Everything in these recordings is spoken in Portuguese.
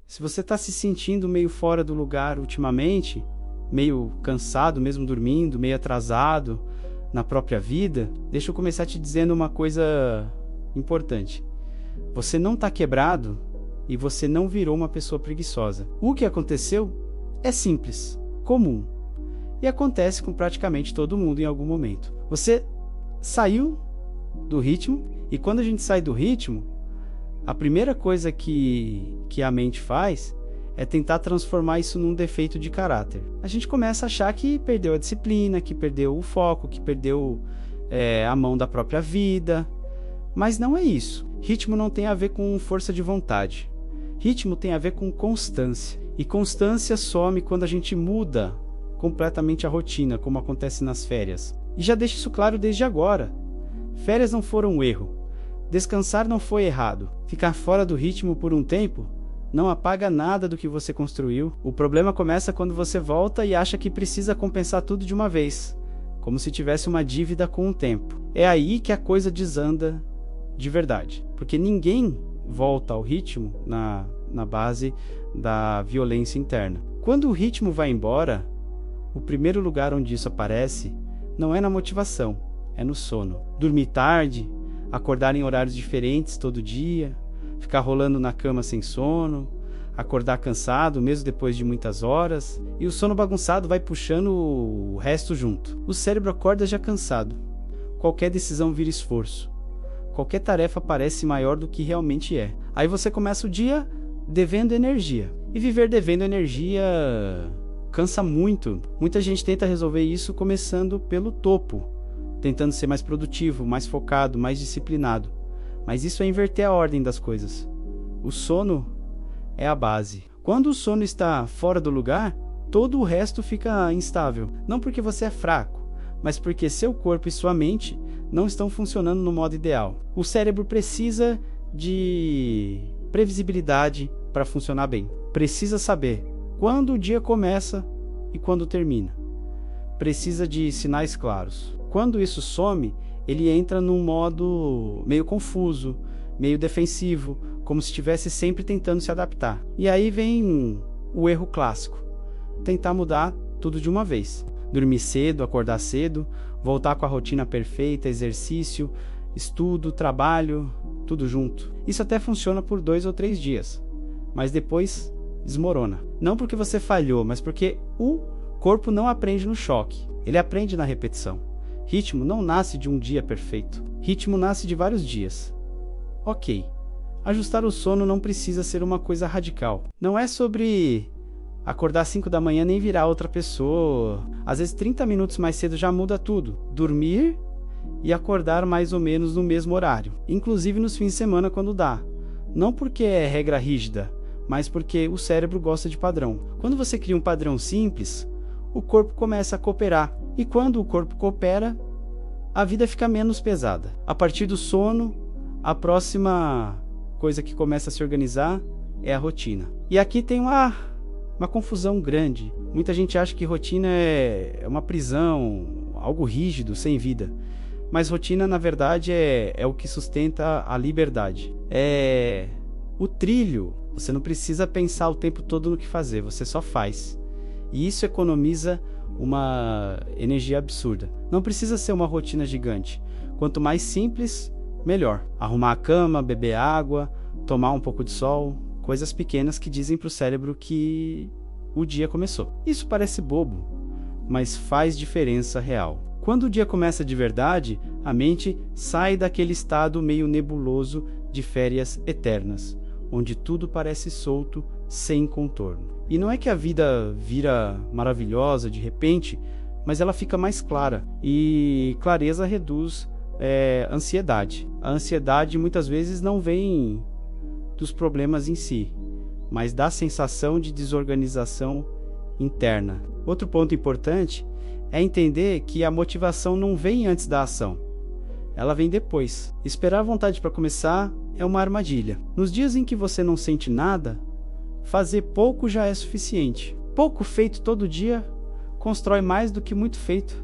Se você está se sentindo meio fora do lugar ultimamente, meio cansado, mesmo dormindo, meio atrasado na própria vida, deixa eu começar te dizendo uma coisa importante. Você não está quebrado e você não virou uma pessoa preguiçosa. O que aconteceu é simples, comum, e acontece com praticamente todo mundo em algum momento. Você saiu do ritmo, e quando a gente sai do ritmo, a primeira coisa que a mente faz é tentar transformar isso num defeito de caráter. A gente começa a achar que perdeu a disciplina, que perdeu o foco, que perdeu a mão da própria vida. Mas não é isso. Ritmo não tem a ver com força de vontade. Ritmo tem a ver com constância. E constância some quando a gente muda completamente a rotina, como acontece nas férias. E já deixo isso claro desde agora. Férias não foram um erro. Descansar não foi errado. Ficar fora do ritmo por um tempo não apaga nada do que você construiu. O problema começa quando você volta e acha que precisa compensar tudo de uma vez, como se tivesse uma dívida com o tempo. É aí que a coisa desanda de verdade, porque ninguém volta ao ritmo na base da violência interna. Quando o ritmo vai embora, o primeiro lugar onde isso aparece não é na motivação, é no sono. Dormir tarde, acordar em horários diferentes todo dia, ficar rolando na cama sem sono, acordar cansado mesmo depois de muitas horas, e o sono bagunçado vai puxando o resto junto. O cérebro acorda já cansado. Qualquer decisão vira esforço. Qualquer tarefa parece maior do que realmente é. Aí você começa o dia devendo energia. E viver devendo energia cansa muito. Muita gente tenta resolver isso começando pelo topo, tentando ser mais produtivo, mais focado, mais disciplinado. Mas isso é inverter a ordem das coisas. O sono é a base. Quando o sono está fora do lugar, todo o resto fica instável. Não porque você é fraco, mas porque seu corpo e sua mente não estão funcionando no modo ideal. O cérebro precisa de previsibilidade para funcionar bem. Precisa saber quando o dia começa e quando termina. Precisa de sinais claros. Quando isso some, ele entra num modo meio confuso, meio defensivo, como se estivesse sempre tentando se adaptar. E aí vem o erro clássico: tentar mudar tudo de uma vez. Dormir cedo, acordar cedo, voltar com a rotina perfeita, exercício, estudo, trabalho, tudo junto. Isso até funciona por 2 ou 3 dias, mas depois desmorona. Não porque você falhou, mas porque o corpo não aprende no choque, ele aprende na repetição. Ritmo não nasce de um dia perfeito. Ritmo nasce de vários dias. Ok, ajustar o sono não precisa ser uma coisa radical. Não é sobre acordar às 5 da manhã nem virar outra pessoa. Às vezes 30 minutos mais cedo já muda tudo. Dormir e acordar mais ou menos no mesmo horário. Inclusive nos fins de semana quando dá. Não porque é regra rígida, mas porque o cérebro gosta de padrão. Quando você cria um padrão simples, o corpo começa a cooperar. E quando o corpo coopera, a vida fica menos pesada. A partir do sono, a próxima coisa que começa a se organizar é a rotina. E aqui tem uma confusão grande. Muita gente acha que rotina é uma prisão, algo rígido, sem vida. Mas rotina, na verdade, é o que sustenta a liberdade. É o trilho. Você não precisa pensar o tempo todo no que fazer, você só faz. E isso economiza uma energia absurda. Não precisa ser uma rotina gigante. Quanto mais simples, melhor. Arrumar a cama, beber água, tomar um pouco de sol, coisas pequenas que dizem para o cérebro que o dia começou. Isso parece bobo, mas faz diferença real. Quando o dia começa de verdade, a mente sai daquele estado meio nebuloso de férias eternas, onde tudo parece solto, sem contorno. E não é que a vida vira maravilhosa de repente, mas ela fica mais clara. E clareza reduz ansiedade. A ansiedade muitas vezes não vem dos problemas em si, mas da sensação de desorganização interna. Outro ponto importante é entender que a motivação não vem antes da ação. Ela vem depois. Esperar a vontade para começar é uma armadilha. Nos dias em que você não sente nada, fazer pouco já é suficiente. Pouco feito todo dia constrói mais do que muito feito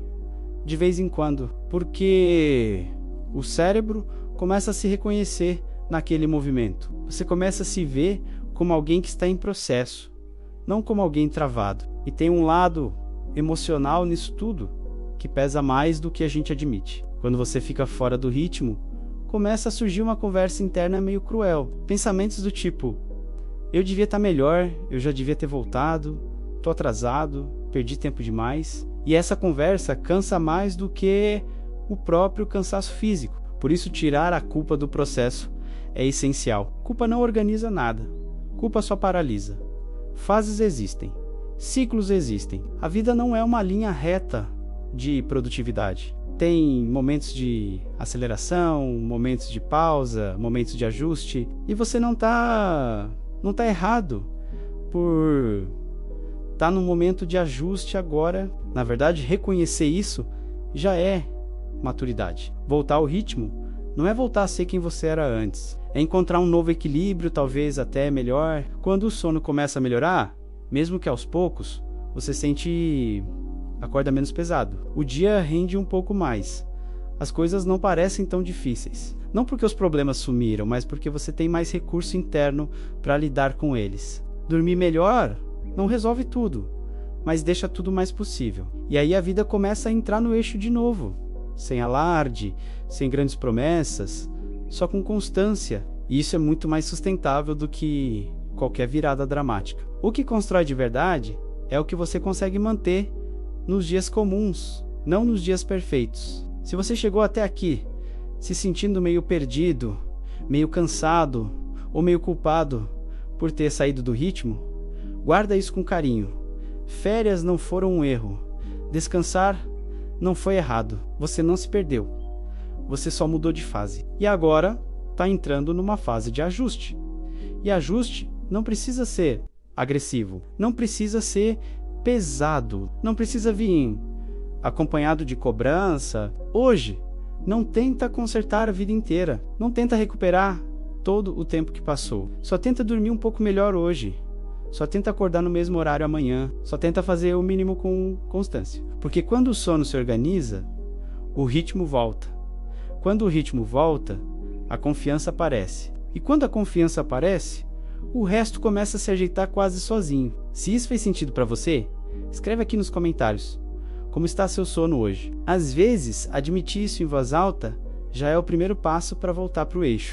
de vez em quando, porque o cérebro começa a se reconhecer naquele movimento. Você começa a se ver como alguém que está em processo, não como alguém travado. E tem um lado emocional nisso tudo que pesa mais do que a gente admite. Quando você fica fora do ritmo, começa a surgir uma conversa interna meio cruel. Pensamentos do tipo: eu devia estar melhor, eu já devia ter voltado, tô atrasado, perdi tempo demais. E essa conversa cansa mais do que o próprio cansaço físico. Por isso, tirar a culpa do processo é essencial. Culpa não organiza nada. Culpa só paralisa. Fases existem. Ciclos existem. A vida não é uma linha reta de produtividade. Tem momentos de aceleração, momentos de pausa, momentos de ajuste. E você não tá errado por estar num momento de ajuste agora. Na verdade, reconhecer isso já é maturidade. Voltar ao ritmo não é voltar a ser quem você era antes. É encontrar um novo equilíbrio, talvez até melhor. Quando o sono começa a melhorar, mesmo que aos poucos, você acorda menos pesado. O dia rende um pouco mais. As coisas não parecem tão difíceis. Não porque os problemas sumiram, mas porque você tem mais recurso interno para lidar com eles. Dormir melhor não resolve tudo, mas deixa tudo mais possível. E aí a vida começa a entrar no eixo de novo. Sem alarde, sem grandes promessas, só com constância. E isso é muito mais sustentável do que qualquer virada dramática. O que constrói de verdade é o que você consegue manter nos dias comuns, não nos dias perfeitos. Se você chegou até aqui se sentindo meio perdido, meio cansado ou meio culpado por ter saído do ritmo, guarda isso com carinho. Férias não foram um erro. Descansar não foi errado. Você não se perdeu. Você só mudou de fase. E agora está entrando numa fase de ajuste. E ajuste não precisa ser agressivo. Não precisa ser pesado. Não precisa vir acompanhado de cobrança. Hoje, não tenta consertar a vida inteira. Não tenta recuperar todo o tempo que passou. Só tenta dormir um pouco melhor hoje. Só tenta acordar no mesmo horário amanhã. Só tenta fazer o mínimo com constância. Porque quando o sono se organiza, o ritmo volta. Quando o ritmo volta, a confiança aparece. E quando a confiança aparece, o resto começa a se ajeitar quase sozinho. Se isso fez sentido para você, escreve aqui nos comentários. Como está seu sono hoje? Às vezes, admitir isso em voz alta já é o primeiro passo para voltar para o eixo.